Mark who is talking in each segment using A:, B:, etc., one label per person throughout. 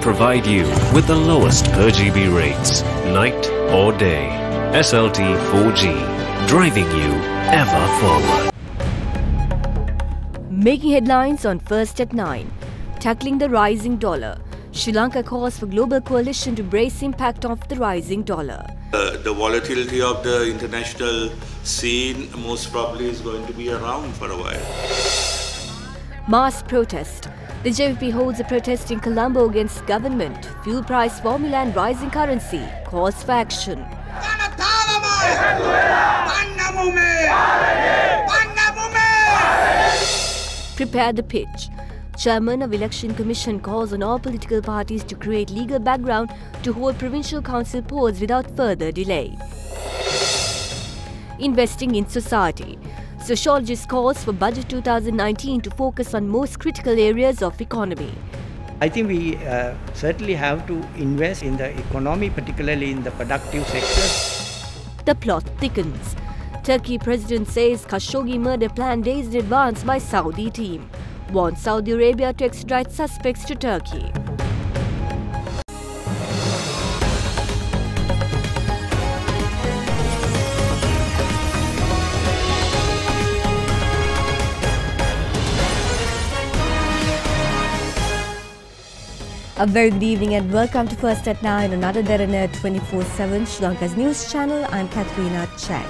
A: provide you with the lowest per GB rates, night or day. SLT 4G, driving you ever forward.
B: Making headlines on First at 9. Tackling the rising dollar. Sri Lanka calls for global coalition to brace impact of the rising dollar.
C: The volatility of the international scene most probably is going to be around for a while.
B: Mass protest. The JVP holds a protest in Colombo against government, fuel price formula and rising currency. Calls for action. Prepare the pitch. Chairman of Election Commission calls on all political parties to create legal background to hold provincial council polls without further delay. Investing in society. Sociologist calls for Budget 2019 to focus on most critical areas of economy.
D: I think we certainly have to invest in the economy, particularly in the productive sector.
B: The plot thickens. Turkey president says Khashoggi murder plan days in advance by Saudi team. Wants Saudi Arabia to extradite suspects to Turkey. A very good evening and welcome to First at 9, another Derana 24/7 Sri Lanka's news channel. I'm Katharina Chang.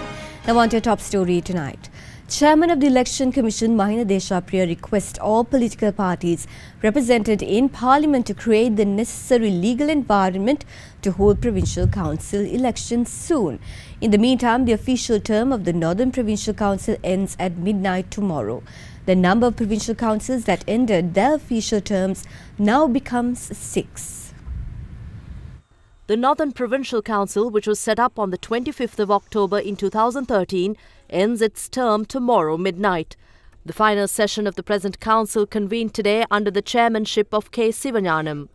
B: Now on to your top story tonight. Chairman of the Election Commission Mahinda Deshapriya requests all political parties represented in Parliament to create the necessary legal environment to hold provincial council elections soon. In the meantime, the official term of the Northern Provincial Council ends at midnight tomorrow. The number of provincial councils that ended their official terms now becomes 6.
E: The Northern Provincial Council, which was set up on the 25th of October in 2013, ends its term tomorrow midnight. The final session of the present council convened today under the chairmanship of K. Sivanyanam.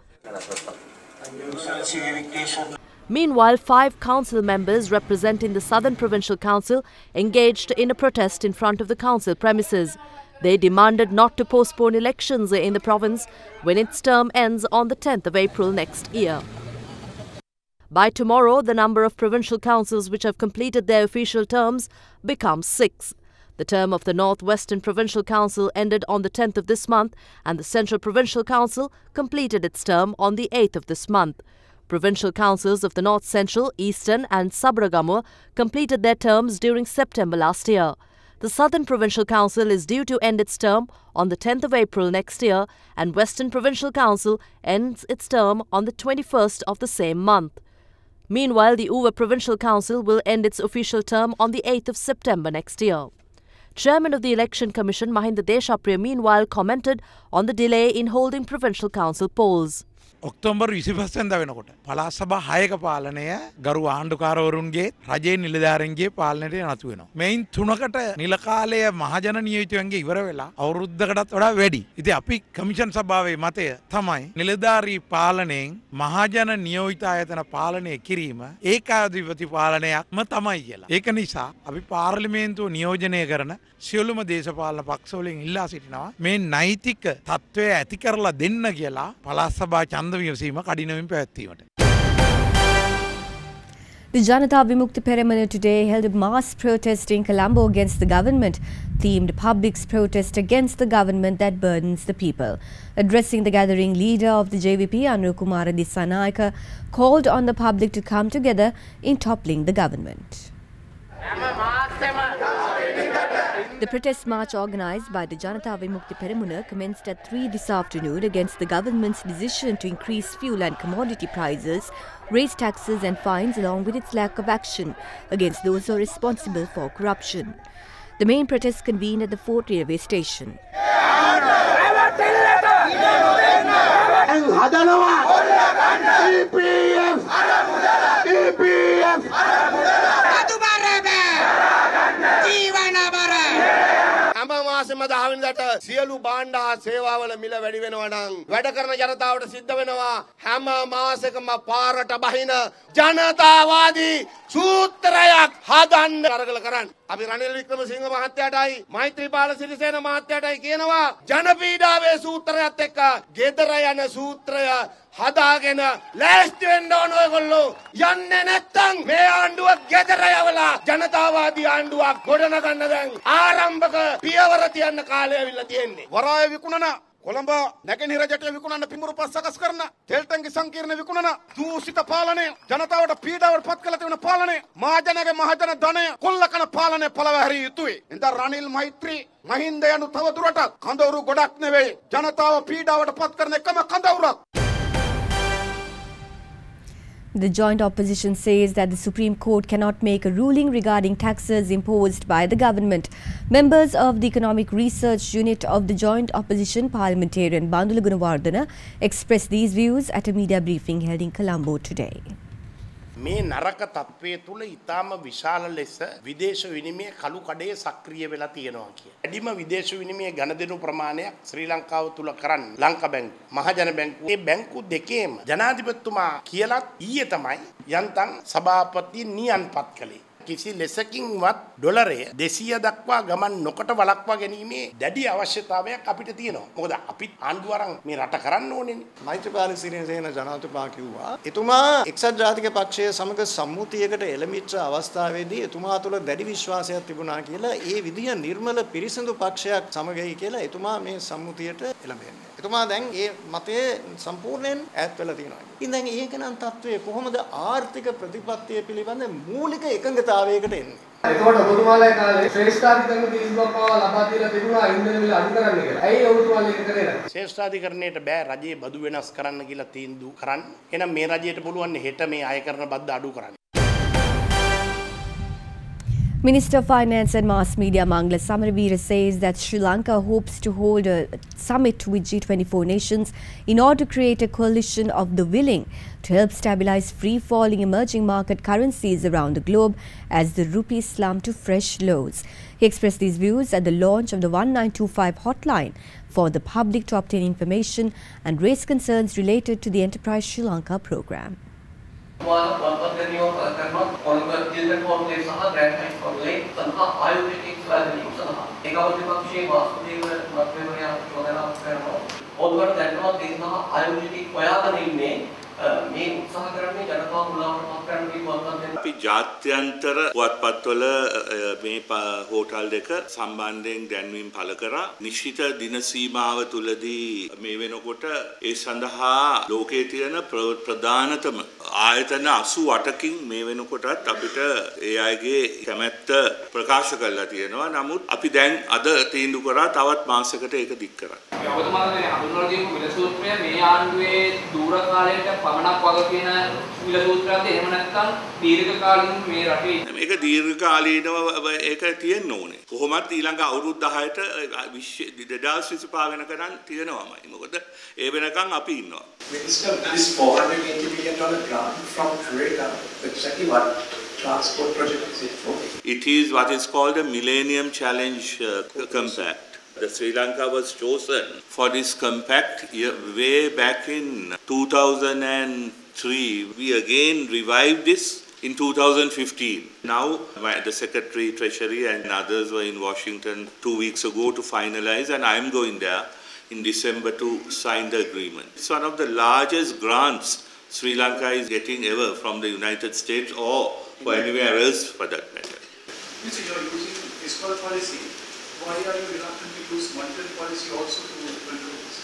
E: Meanwhile, 5 council members representing the Southern Provincial Council engaged in a protest in front of the council premises. They demanded not to postpone elections in the province when its term ends on the 10th of April next year. By tomorrow, the number of provincial councils which have completed their official terms becomes 6. The term of the North Western Provincial Council ended on the 10th of this month, and the Central Provincial Council completed its term on the 8th of this month. Provincial councils of the North Central, Eastern and Sabragamur completed their terms during September last year. The Southern Provincial Council is due to end its term on the 10th of April next year, and Western Provincial Council ends its term on the 21st of the same month. Meanwhile, the Uva Provincial Council will end its official term on the 8th of September next year. Chairman of the Election Commission Mahinda Deshapriya meanwhile commented on the delay in holding provincial council polls.
F: October 25 වෙනිදා වෙනකොට පළාත් සභා 6ක පාලනය ගරු ආණ්ඩුකාරවරුන්ගේ රජයේ නිලධාරීන්ගේ පාලනයට නතු වෙනවා. මේන් 3කට නිල කාලය මහජන නියෝජිතයන්ගේ ඉවර වෙලා අවුරුද්දකටත් වඩා වැඩි. ඉතින් අපි කමිෂන් සභාවේ මතය තමයි නිලධාරී පාලනයෙන් මහජන නියෝජිත ආයතන පාලනය කිරීම ඒකාධිපති පාලනයක්ම තමයි කියලා. ඒක නිසා අපි පාර්ලිමේන්තුව නියෝජනය කරන සියලුම දේශපාලන පක්ෂවලින් ඉල්ලා සිටිනවා මේ නෛතික තත්ත්වය ඇති කරලා දෙන්න කියලා පළාත් සභා ඡන්ද විමසීම කඩිනමින් පැවැත්වීමට.
B: The Janata Vimukti Peramana today held a mass protest in Colombo against the government, themed public's protest against the government that burdens the people. Addressing the gathering, leader of the JVP, Anukumara Dissanayaka, called on the public to come together in toppling the government. The protest march organised by the Janata Vimukti Peramuna commenced at 3 this afternoon against the government's decision to increase fuel and commodity prices, raise taxes and fines along with its lack of action against those who are responsible for corruption. The main protest convened at the Fort Railway Station.
G: මාසෙම 10 වෙනිදාට සියලු භාණ්ඩ හා සේවාවල මිල වැඩි වෙනවා නම් වැඩ කරන ජනතාවට සිද්ධ වෙනවා හැම මාසෙකම පාරට බහින ජනතාවාදී සූත්‍රයක් හදන්න අරගල කරන්න. අපි රනිල් වික්‍රමසිංහ මහත්තයාටයි මෛත්‍රීපාල සිරිසේන මහත්තයාටයි කියනවා ජනපීඩාවේ සූත්‍රයත් එක්ක ගෙදර යන සූත්‍රය හදාගෙන ලෑස්ති වෙන්න ඕන ඔයගොල්ලෝ. යන්නේ නැත්තම් මේ ආණ්ඩුව ගෙදර යවලා ජනතාවාදී ආණ්ඩුවක් ගොඩනගන්න දැන් ආරම්භක පියවර තියන්න කාලය ඇවිල්ලා තියෙන්නේ. වරාය විකුණන කොළඹ නැගෙනහිර ජටය විකුණන පිඹුරු පස් සකස් කරන තෙල් ටැංකි සංකීර්ණ විකුණන දූෂිත පාලනය ජනතාවට පීඩාවට පත් කළ තිබෙන පාලනය මහජනගේ මහජන ධනය කොල්ලකන පාලනය පළවැහැරිය යුතුයි. එතන රනිල් මෛත්‍රී මහින්ද යනු තව දුරටත් කඳවුරු ගොඩක් නෙවෙයි ජනතාව පීඩාවට පත් කරන එකම කඳවුරක්.
B: The joint opposition says that the Supreme Court cannot make a ruling regarding taxes imposed by the government. Members of the Economic Research Unit of the joint opposition parliamentarian Bandula Gunawardena expressed these views at a media briefing held in Colombo today.
H: මේ නරක තත්වයේ තුල ඊටාම විශාල ලෙස විදේශ විනිමය කළු කඩේ සක්‍රිය වෙලා තියෙනවා කිය. වැඩිම විදේශ විනිමය ගණදෙනු ප්‍රමාණයක් ශ්‍රී ලංකාව තුල කරන්නේ ලංකා බැංකුව, මහජන බැංකුව. මේ බැංකු දෙකේම ජනාධිපතිතුමා කියලා ඊයේ තමයි යන්තම් සභාපති නියන්පත් කළේ. කිසි ලෙසකින්වත් ඩොලරය 200 දක්වා ගමන් නොකොට වළක්වා ගැනීමේ දැඩි අවශ්‍යතාවයක් අපිට තියෙනවා. මොකද අපි ආණ්ඩුව අරන් මේ රට කරන්න ඕනේනේ.
I: මෛත්‍රීපාල සිරිසේන ජනාධිපතිතුමා කිව්වා එතුමා එක්සත් ජාතික පක්ෂය සමග සම්මුතියකට එළඹිච්ච අවස්ථාවේදී එතුමා තුළ දැඩි විශ්වාසයක් තිබුණා කියලා ඒ විදිය නිර්මල පිරිසිදු පක්ෂයක් සමගයි කියලා එතුමා මේ සම්මුතියට එළඹෙන්නේ. එතුමා දැන් ඒ මතයේ සම්පූර්ණයෙන් ඈත් වෙලා තියෙනවා. ඉතින් දැන් ඒක නම් තත්වයේ කොහොමද ආර්ථික ප්‍රතිපත්තිය පිළිබඳ මූලික එකඟතාවයකට එන්නේ?
J: එතකොට ඔබතුමාලා කාලේ ශ්‍රේෂ්ඨාධිකරණ තීන්දුවක් ලබා දීලා තිබුණා ඉන්ධන මිල අඩු කරන්න කියලා. ඇයි ඔබතුමාලා ඒක කරේ නැත්තේ?
H: ශ්‍රේෂ්ඨාධිකරණයට බෑ රජයේ බදු වෙනස් කරන්න කියලා තීන්දුව කරන්න. එහෙනම් මේ රජයට පුළුවන් හෙට මේ අය කරන බද්ද අඩු කරන්න.
B: Minister of Finance and Mass Media Mangla Samaraveera says that Sri Lanka hopes to hold a summit with G24 nations in order to create a coalition of the willing to help stabilize free-falling emerging market currencies around the globe as the rupee slumped to fresh lows. He expressed these views at the launch of the 1925 hotline for the public to obtain information and raise concerns related to the Enterprise Sri Lanka program.
C: අපි ජාත්‍යන්තර පුවත්පත්වල මේ hotel දෙක සම්බන්ධයෙන් දැන්වීම් පළ කරා. නිශ්චිත දින සීමාව තුලදී මේ වෙනකොට ඒ සඳහා ලෝකයේ තියෙන ප්‍රධානතම ආයතන 88කින් මේ වෙනකොටත් අපිට ඒ අයගේ කැමැත්ත ප්‍රකාශ කරලා තියෙනවා. නමුත් අපි දැන් අද තීන්දුව කරා තවත් මාසයකට ඒක දික් කරන්න.
J: ඔබතුමාලා මේ හඳුන්වලා දීපු මිල සූත්‍රය මේ ආණ්ඩුවේ දුර කාලයකට පමණක් වග කියන මිල සූත්‍රයක්ද එහෙම නැත්නම් දීර්ඝ කාලින මේ රටේ
C: මේක දීර්ඝ කාලීනව ඒක තියෙන්න ඕනේ. කොහොමත් ඊළඟ අවුරුදු 10ට 2025 වෙනකන් තියෙනවාමයි. මොකද ඒ වෙනකන් අපි ඉන්නවා.
K: Minister, this $480 million grant from Derana, exactly what transport project is it for?
C: It is what is called a Millennium Challenge Compact. The Sri Lanka was chosen for this compact way back in 2003. We again revived this in 2015. Now the Secretary, Treasury and others were in Washington 2 weeks ago to finalize, and I am going there in December to sign the agreement. It's one of the largest grants Sri Lanka is getting ever from the United States or for anywhere else for that matter.
K: Mr. You are using fiscal policy. Why are you reluctant to use monetary policy also to control this?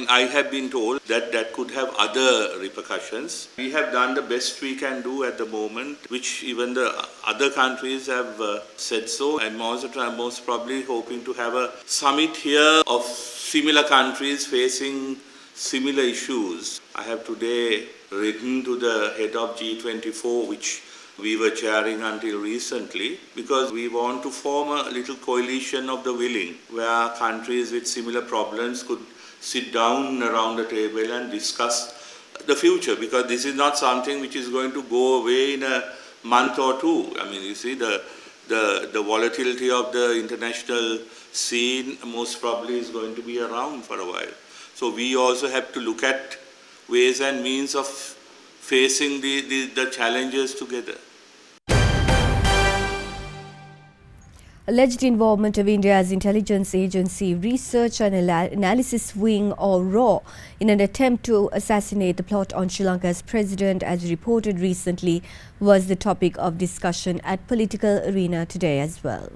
C: I have been told that that could have other repercussions. We have done the best we can do at the moment, which even the other countries have said so, and most probably hoping to have a summit here of similar countries facing similar issues. I have today written to the head of G24, which we were chairing until recently, because we want to form a little coalition of the willing, where countries with similar problems could sit down around the table and discuss the future, because this is not something which is going to go away in a month or two. I mean, you see, the volatility of the international scene most probably is going to be around for a while. So we also have to look at ways and means of facing the challenges together.
B: Alleged involvement of India's intelligence agency Research and Analysis Wing or RAW in an attempt to assassinate the plot on Sri Lanka's president, as reported recently, was the topic of discussion at political arena today as well.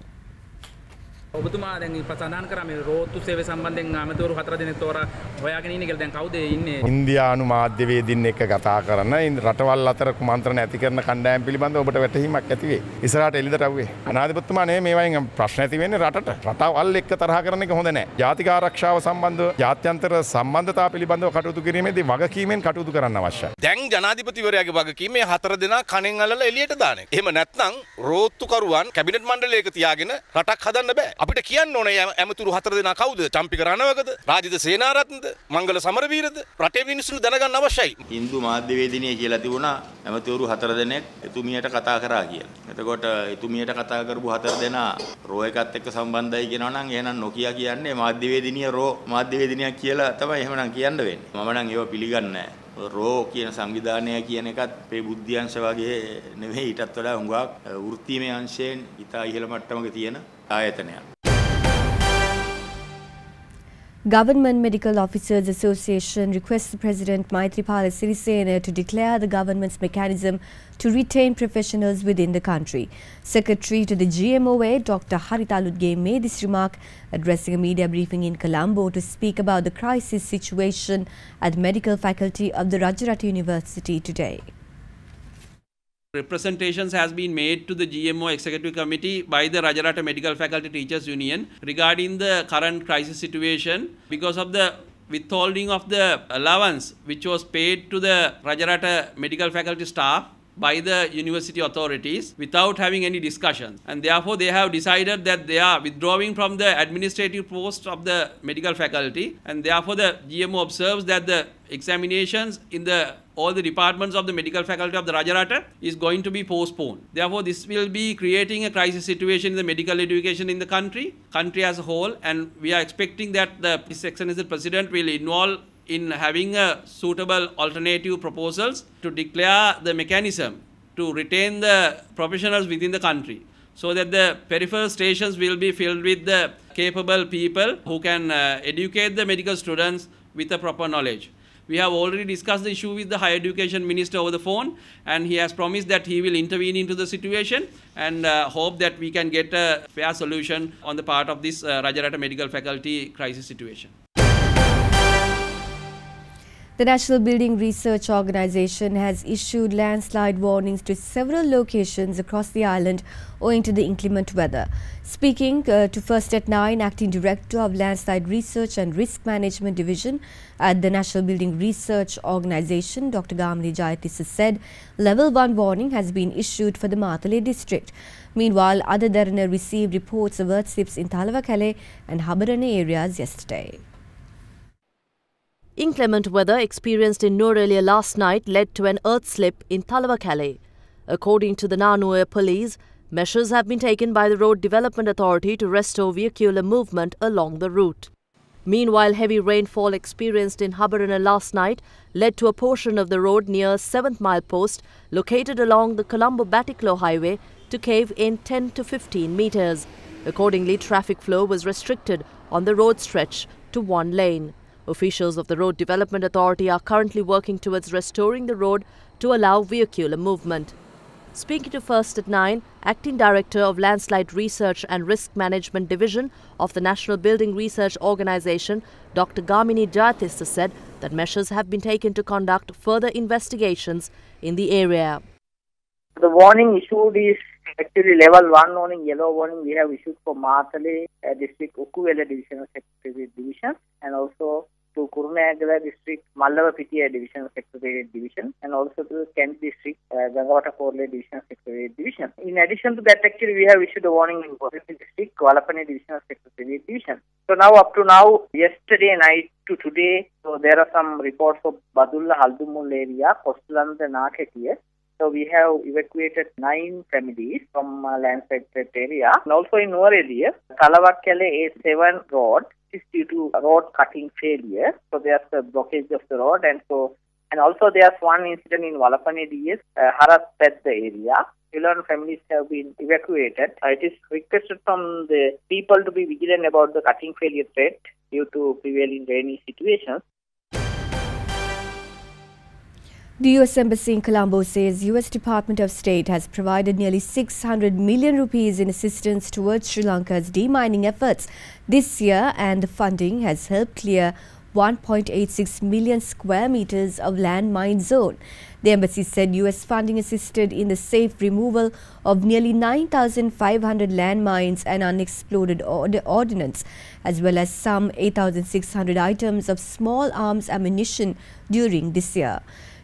L: ඔබතුමා දැන් ප්‍රසන්නන් කරා මේ රෝත්තු සේවය සම්බන්ධයෙන් අමතවරු 4 දෙනෙක් තෝරා හොයාගෙන ඉන්නේ කියලා දැන් කවුද ඉන්නේ?
M: ඉන්දියානු මාධ්‍යවේදීන් එක්ක කතා කරන රටවල් අතර කුමන්ත්‍රණ ඇති කරන කණ්ඩායම් පිළිබඳව ඔබට වැටහීමක් ඇති වෙයි. ඉස්සරහට එළිදට ආවේ. අනාධිපතිතුමා නේ මේ වයින් ප්‍රශ්න ඇති වෙන්නේ රටට. රටවල් එක්ක තරහ කරන එක හොඳ නැහැ. ජාතික ආරක්ෂාව සම්බන්ධව ජාත්‍යන්තර සම්බන්ධතා පිළිබඳව කටයුතු කිරීමේදී වගකීමෙන් කටයුතු කරන්න අවශ්‍යයි.
N: දැන් ජනාධිපතිවරයාගේ වගකීම මේ 4 දෙනා කණෙන් අල්ලලා එළියට දාන එක. එහෙම නැත්නම් රෝත්තුකරුවන් කැබිනට් මණ්ඩලයක තියාගෙන රටක් හදන්න බෑ. අපිට කියන්න ඕනේ ඇමතුරු 4 දෙනා කවුද? චම්පික රණවකද? රාජිත සේනාරත්නද? මංගල සමරවීරද? රටේ මිනිස්සුන්ට දැනගන්න අවශ්‍යයි.
O: හින්දු මාධ්‍යවේදිනිය කියලා තිබුණා ඇමතිවරු 4 දෙනෙක් එතුමියට කතා කරා කියලා. එතකොට එතුමියට කතා කරපු 4 දෙනා රෝ එකත් එක්ක සම්බන්ධයි කියනවා නම් එහෙනම් නොකිය කියන්නේ මාධ්‍යවේදිනිය රෝ මාධ්‍යවේදිනියක් කියලා තමයි එහෙමනම් කියන්න වෙන්නේ. මම නම් ඒව පිළිගන්නේ නැහැ. රෝ කියන සංවිධානය කියන එකත් අපේ බුද්ධ්‍යංශ වගේ නෙවෙයි, ඊටත් වඩා හුඟක් වෘත්තීමය අංශයෙන් ඉතා ඉහළ මට්ටමක තියෙන ආයතනයක්.
B: Government Medical Officers Association requests President Maithripala Sirisena to declare the government's mechanism to retain professionals within the country. Secretary to the GMOA, Dr. Haritaludge, made this remark addressing a media briefing in Colombo to speak about the crisis situation at the medical faculty of the Rajarata University today.
P: Representations has been made to the GMO Executive Committee by the Rajarata Medical Faculty Teachers Union regarding the current crisis situation because of the withholding of the allowance which was paid to the Rajarata Medical Faculty staff by the university authorities without having any discussions, and therefore they have decided that they are withdrawing from the administrative post of the medical faculty, and therefore the GMO observes that the examinations in all the departments of the medical faculty of the Rajarata is going to be postponed. Therefore this will be creating a crisis situation in the medical education in the country as a whole, and we are expecting that His Excellency the President will involve in having a suitable alternative proposals to declare the mechanism to retain the professionals within the country, so that the peripheral stations will be filled with the capable people who can educate the medical students with a proper knowledge. We have already discussed the issue with the Higher Education Minister over the phone, and he has promised that he will intervene into the situation and hope that we can get a fair solution on the part of this Rajarata Medical Faculty crisis situation.
B: The National Building Research Organisation has issued landslide warnings to several locations across the island owing to the inclement weather. Speaking to First at 9, Acting Director of Landslide Research and Risk Management Division at the National Building Research Organisation, Dr. Gamini Jayatissa said Level 1 warning has been issued for the Matale district. Meanwhile, other Derana received reports of earth slips in Talawakale and Habarana areas yesterday.
E: Inclement weather experienced in Noor earlier last night led to an earth slip in Talawakale. According to the Nanua police, measures have been taken by the Road Development Authority to restore vehicular movement along the route. Meanwhile, heavy rainfall experienced in Habarana last night led to a portion of the road near 7th Mile Post located along the Colombo-Batiklo highway to cave in 10 to 15 metres. Accordingly, traffic flow was restricted on the road stretch to one lane. Officials of the Road Development Authority are currently working towards restoring the road to allow vehicular movement. Speaking to First at 9, Acting Director of Landslide Research and Risk Management Division of the National Building Research Organisation, Dr. Gamini Jayatissa said that measures have been taken to conduct further investigations in the area.
Q: The warning issued is actually level 1 warning, yellow warning we have issued for Matale district, Ukuwela division, Secretariat division, and also to Kurunegala district, Mallava Pittiya division, Secretariat division, and also to Kent district, Gangawata Korle division, Secretariat division. In addition to that, actually we have issued a warning in Kodapally district, Kualapane division, Secretariat division. So now, up to now, yesterday night to today, so there are some reports of Badulla Haldumul area, Kostaland and Naketiya. So we have evacuated 9 families from landslide threat area. And also in Noor area, Talawakale A7 road is due to road cutting failure. So there's a blockage of the road, and so And also there's one incident in Walapane DS, Haraspet area. 11 families have been evacuated. It is requested from the people to be vigilant about the cutting failure threat due to prevailing rainy situations.
B: The US Embassy in Colombo says US Department of State has provided nearly 600 million rupees in assistance towards Sri Lanka's demining efforts this year, and the funding has helped clear 1.86 million square meters of landmine zone. The embassy said US funding assisted in the safe removal of nearly 9,500 landmines and unexploded ordnance, as well as some 8,600 items of small arms ammunition during this year.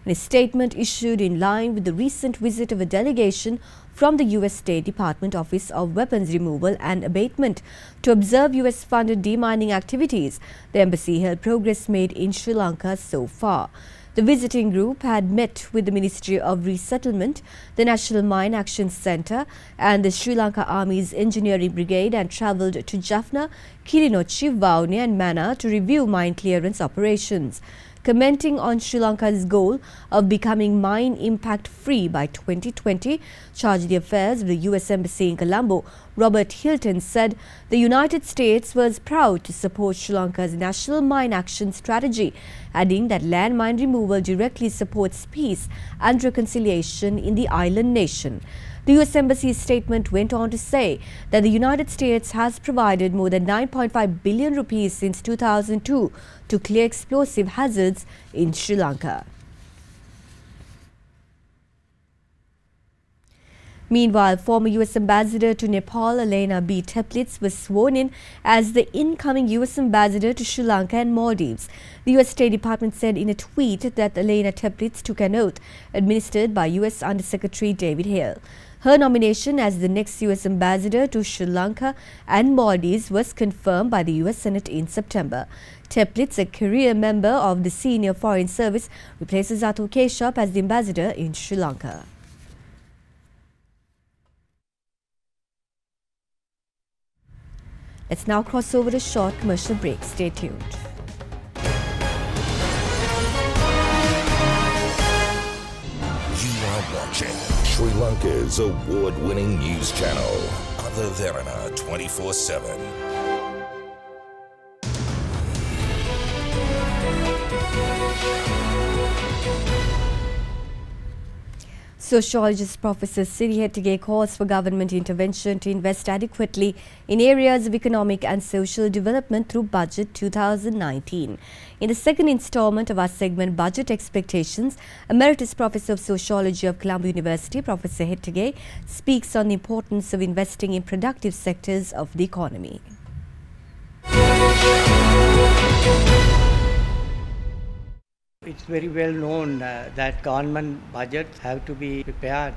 B: In a statement issued in line with the recent visit of a delegation from the US State Department Office of Weapons Removal and Abatement to observe US-funded demining activities, the embassy held progress made in Sri Lanka so far. The visiting group had met with the Ministry of Resettlement, the National Mine Action Centre and the Sri Lanka Army's Engineering Brigade and travelled to Jaffna, Kilinochchi, Vaunia and Mannar to review mine clearance operations. Commenting on Sri Lanka's goal of becoming mine impact-free by 2020, chargé d'affaires of the US Embassy in Colombo, Robert Hilton, said the United States was proud to support Sri Lanka's National Mine Action Strategy, adding that landmine removal directly supports peace and reconciliation in the island nation. The US Embassy's statement went on to say that the United States has provided more than 9.5 billion rupees since 2002 to clear explosive hazards in Sri Lanka. Meanwhile, former US Ambassador to Nepal, Elena B. Teplitz, was sworn in as the incoming US Ambassador to Sri Lanka and Maldives. The US State Department said in a tweet that Elena Teplitz took an oath administered by US Undersecretary David Hale. Her nomination as the next US Ambassador to Sri Lanka and Maldives was confirmed by the US Senate in September. Teplitz, a career member of the Senior Foreign Service, replaces Atul Keshap as the ambassador in Sri Lanka. Let's now cross over to a short commercial break. Stay tuned.
R: You are watching Sri Lanka's award-winning news channel, Derana 24/7.
B: Sociologist Professor Siri Hettige calls for government intervention to invest adequately in areas of economic and social development through Budget 2019. In the second installment of our segment Budget Expectations, Emeritus Professor of Sociology of Colombo University, Professor Hettige, speaks on the importance of investing in productive sectors of the economy.
D: It's very well known that government budgets have to be prepared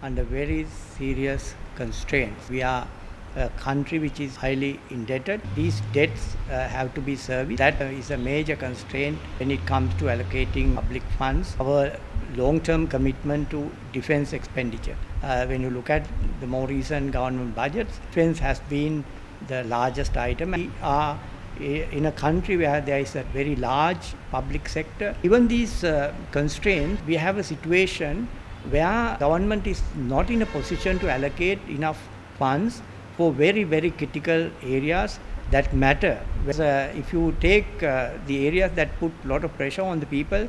D: under very serious constraints. We are a country which is highly indebted. These debts have to be serviced. That is a major constraint when it comes to allocating public funds. Our long-term commitment to defense expenditure. When you look at the more recent government budgets, defense has been the largest item. We are in a country where there is a very large public sector. Given these constraints, we have a situation where government is not in a position to allocate enough funds for very, very critical areas that matter. If you take the areas that put a lot of pressure on the people,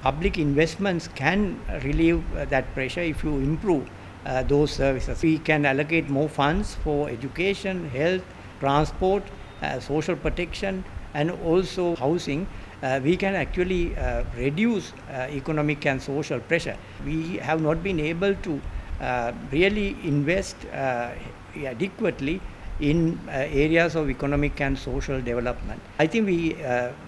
D: public investments can relieve that pressure if you improve those services. We can allocate more funds for education, health, transport, social protection and also housing. We can actually reduce economic and social pressure. We have not been able to really invest adequately in areas of economic and social development. I think we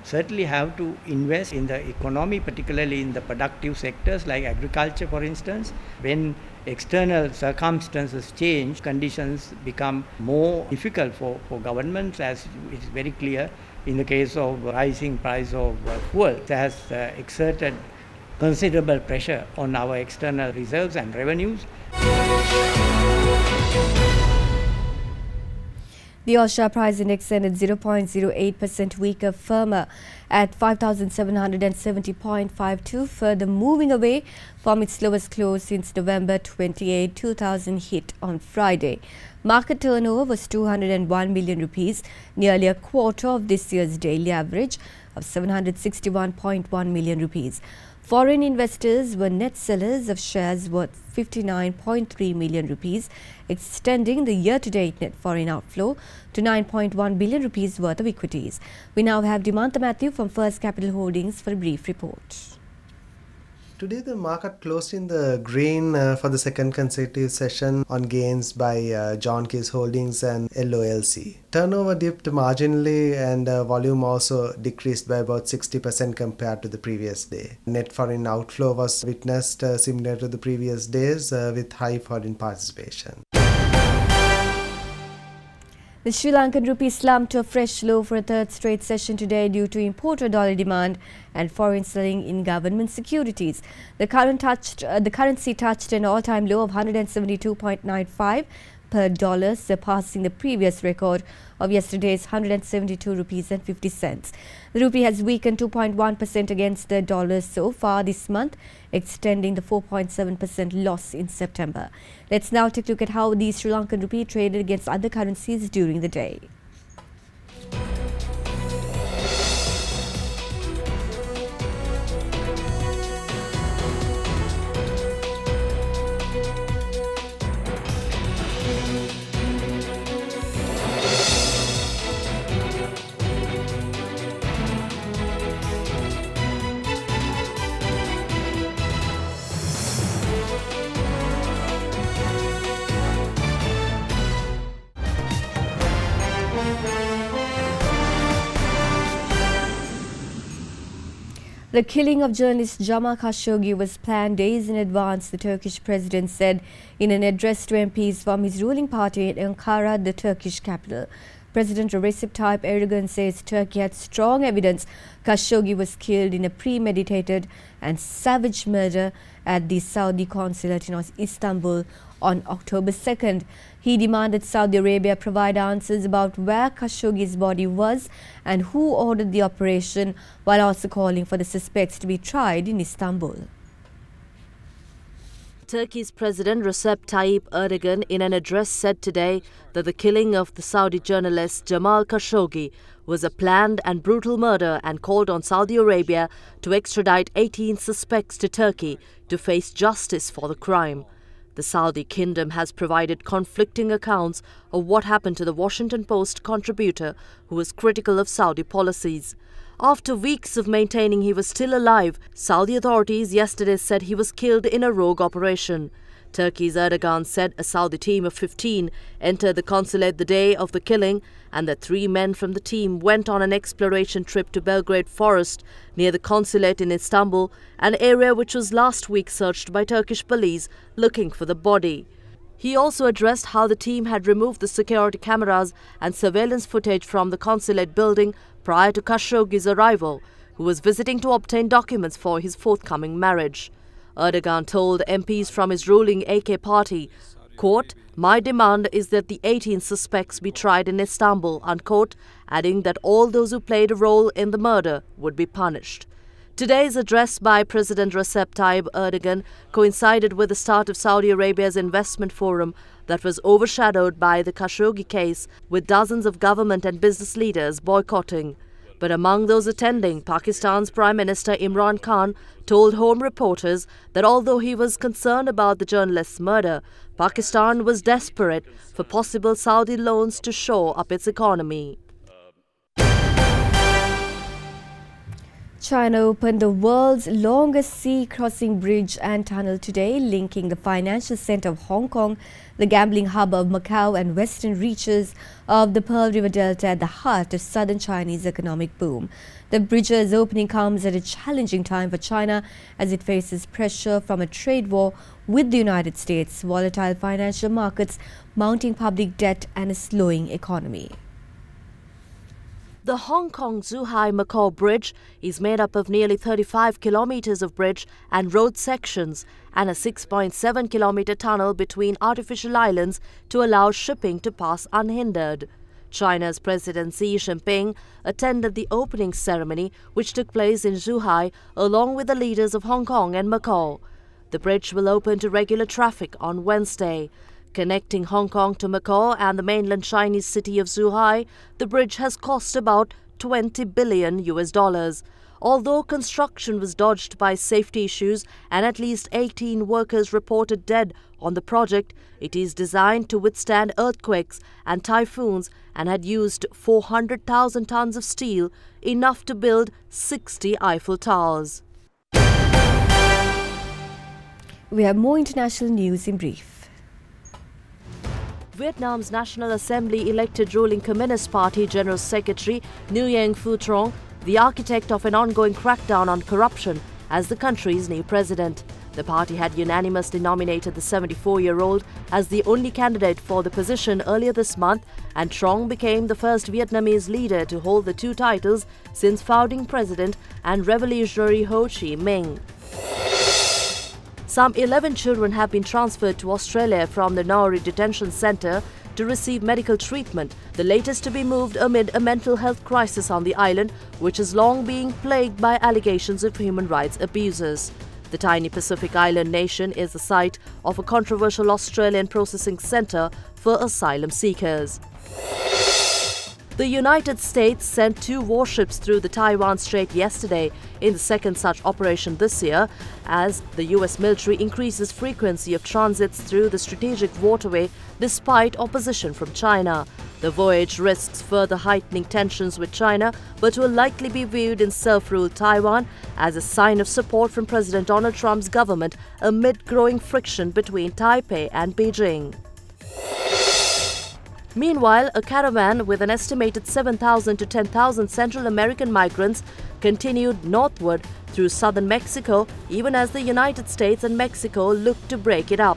D: certainly have to invest in the economy, particularly in the productive sectors like agriculture, for instance. When external circumstances change, conditions become more difficult for governments, as it's very clear in the case of rising price of fuel. It has exerted considerable pressure on our external reserves and revenues.
B: The Asia price index ended 0.08% weaker, firmer at 5,770.52, further moving away from its lowest close since November 28, 2000 hit on Friday. Market turnover was 201 million rupees, nearly a quarter of this year's daily average of 761.1 million rupees. Foreign investors were net sellers of shares worth 59.3 million rupees, extending the year-to-date net foreign outflow to 9.1 billion rupees worth of equities. We now have Dimantha Matthew from First Capital Holdings for a brief report.
S: Today the market closed in the green for the second consecutive session on gains by John Keys Holdings and LOLC. Turnover dipped marginally and volume also decreased by about 60% compared to the previous day. Net foreign outflow was witnessed similar to the previous days with high foreign participation.
B: The Sri Lankan rupee slumped to a fresh low for a third straight session today due to importer dollar demand and foreign selling in government securities. The currency touched an all-time low of 172.95 per dollar, surpassing the previous record of yesterday's 172 rupees and 50 cents. The rupee has weakened 2.1% against the dollar so far this month, extending the 4.7% loss in September. Let's now take a look at how the Sri Lankan rupee traded against other currencies during the day. The killing of journalist Jamal Khashoggi was planned days in advance, the Turkish president said in an address to MPs from his ruling party in Ankara, the Turkish capital. President Recep Tayyip Erdogan says Turkey had strong evidence Khashoggi was killed in a premeditated and savage murder at the Saudi consulate in Istanbul on October 2nd. He demanded Saudi Arabia provide answers about where Khashoggi's body was and who ordered the operation, while also calling for the suspects to be tried in Istanbul.
E: Turkey's President Recep Tayyip Erdogan in an address said today that the killing of the Saudi journalist Jamal Khashoggi was a planned and brutal murder and called on Saudi Arabia to extradite 18 suspects to Turkey to face justice for the crime. The Saudi kingdom has provided conflicting accounts of what happened to the Washington Post contributor who was critical of Saudi policies. After weeks of maintaining he was still alive, Saudi authorities yesterday said he was killed in a rogue operation. Turkey's Erdogan said a Saudi team of 15 entered the consulate the day of the killing and that 3 men from the team went on an exploration trip to Belgrade Forest near the consulate in Istanbul, an area which was last week searched by Turkish police looking for the body. He also addressed how the team had removed the security cameras and surveillance footage from the consulate building prior to Khashoggi's arrival, who was visiting to obtain documents for his forthcoming marriage. Erdogan told MPs from his ruling AK party, quote, "My demand is that the 18 suspects be tried in Istanbul," unquote, adding that all those who played a role in the murder would be punished. Today's address by President Recep Tayyip Erdogan coincided with the start of Saudi Arabia's investment forum that was overshadowed by the Khashoggi case, with dozens of government and business leaders boycotting. But among those attending, Pakistan's Prime Minister Imran Khan told home reporters that although he was concerned about the journalist's murder, Pakistan was desperate for possible Saudi loans to shore up its economy.
B: China opened the world's longest sea-crossing bridge and tunnel today, linking the financial center of Hong Kong, the gambling hub of Macau and western reaches of the Pearl River Delta at the heart of southern Chinese economic boom. The bridge's opening comes at a challenging time for China as it faces pressure from a trade war with the United States, volatile financial markets, mounting public debt and a slowing economy.
E: The Hong Kong-Zhuhai-Macau Bridge is made up of nearly 35 kilometers of bridge and road sections and a 6.7-kilometer tunnel between artificial islands to allow shipping to pass unhindered. China's President Xi Jinping attended the opening ceremony, which took place in Zhuhai, along with the leaders of Hong Kong and Macau. The bridge will open to regular traffic on Wednesday. Connecting Hong Kong to Macau and the mainland Chinese city of Zhuhai, the bridge has cost about $20 billion. Although construction was dodged by safety issues and at least 18 workers reported dead on the project, it is designed to withstand earthquakes and typhoons and had used 400,000 tons of steel, enough to build 60 Eiffel Towers.
B: We have more international news in brief.
E: Vietnam's National Assembly elected ruling Communist Party General Secretary Nguyen Phu Trong, the architect of an ongoing crackdown on corruption, as the country's new president. The party had unanimously nominated the 74-year-old as the only candidate for the position earlier this month, and Trong became the first Vietnamese leader to hold the two titles since founding president and revolutionary Ho Chi Minh. Some 11 children have been transferred to Australia from the Nauru Detention Centre to receive medical treatment, the latest to be moved amid a mental health crisis on the island, which has long been plagued by allegations of human rights abuses. The tiny Pacific island nation is the site of a controversial Australian processing centre for asylum seekers. The United States sent 2 warships through the Taiwan Strait yesterday in the second such operation this year, as the US military increases frequency of transits through the strategic waterway despite opposition from China. The voyage risks further heightening tensions with China, but will likely be viewed in self-ruled Taiwan as a sign of support from President Donald Trump's government amid growing friction between Taipei and Beijing. Meanwhile, a caravan with an estimated 7,000 to 10,000 Central American migrants continued northward through southern Mexico, even as the United States and Mexico looked to break it up.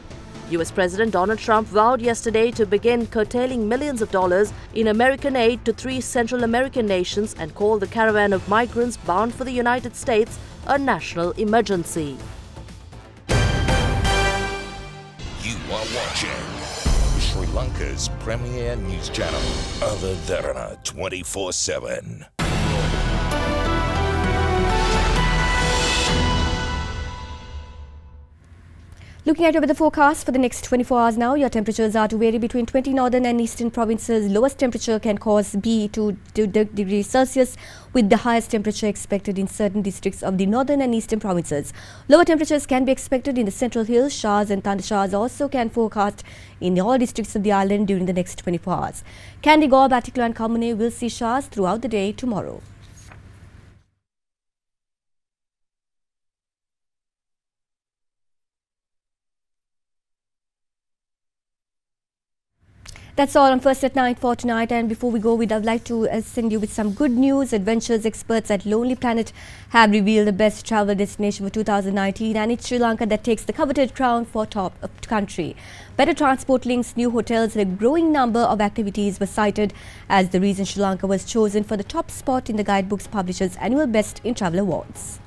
E: US President Donald Trump vowed yesterday to begin curtailing millions of dollars in American aid to 3 Central American nations and called the caravan of migrants bound for the United States a national emergency.
R: You are watching Sri Lanka's premier news channel, Other Derana 24/7.
B: Looking at your weather forecast for the next 24 hours now, your temperatures are to vary between 20 northern and eastern provinces. Lowest temperature can cause be to 2 degrees Celsius, with the highest temperature expected in certain districts of the northern and eastern provinces. Lower temperatures can be expected in the central hills. Showers and thundershowers also can forecast in all districts of the island during the next 24 hours. Candigore, Batticaloa and Kamune will see showers throughout the day tomorrow. That's all on First at Night for tonight, and before we go, we'd like to send you with some good news. Adventures experts at Lonely Planet have revealed the best travel destination for 2019, and it's Sri Lanka that takes the coveted crown for top country. Better transport links, new hotels and a growing number of activities were cited as the reason Sri Lanka was chosen for the top spot in the Guidebooks Publishers' annual Best in Travel Awards.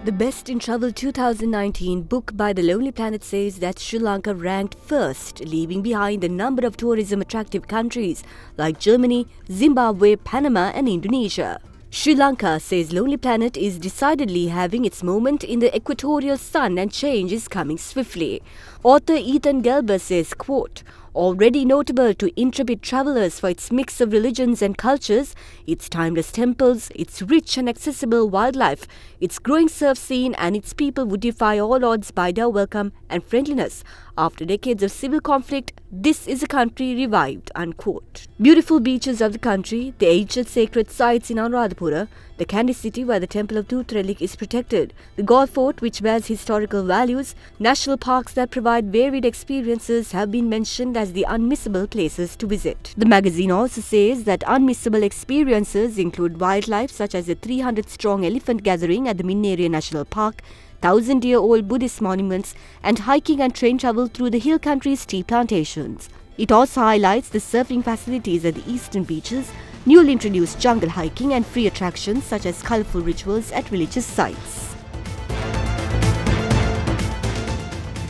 B: The Best in Travel 2019 book by The Lonely Planet says that Sri Lanka ranked first, leaving behind a number of tourism attractive countries like Germany, Zimbabwe, Panama and Indonesia. Sri Lanka, says Lonely Planet, is decidedly having its moment in the equatorial sun and change is coming swiftly. Author Ethan Gelber says, quote, already notable to intrepid travelers for its mix of religions and cultures, its timeless temples, its rich and accessible wildlife, its growing surf scene and its people would defy all odds by their welcome and friendliness. After decades of civil conflict, this is a country revived, unquote. Beautiful beaches of the country, the ancient sacred sites in Anuradhapura, the candy city where the temple of Tooth Relic is protected, the golf fort which bears historical values, national parks that provide varied experiences have been mentioned as the unmissable places to visit. The magazine also says that unmissable experiences include wildlife such as the 300-strong elephant gathering at the Minneria National Park, 1,000-year-old Buddhist monuments and hiking and train travel through the hill country's tea plantations. It also highlights the surfing facilities at the eastern beaches, newly introduced jungle hiking and free attractions such as colourful rituals at religious sites.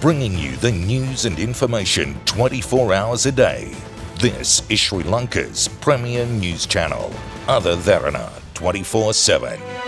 R: Bringing you the news and information 24 hours a day. This is Sri Lanka's premier news channel, Other Derana 24/7.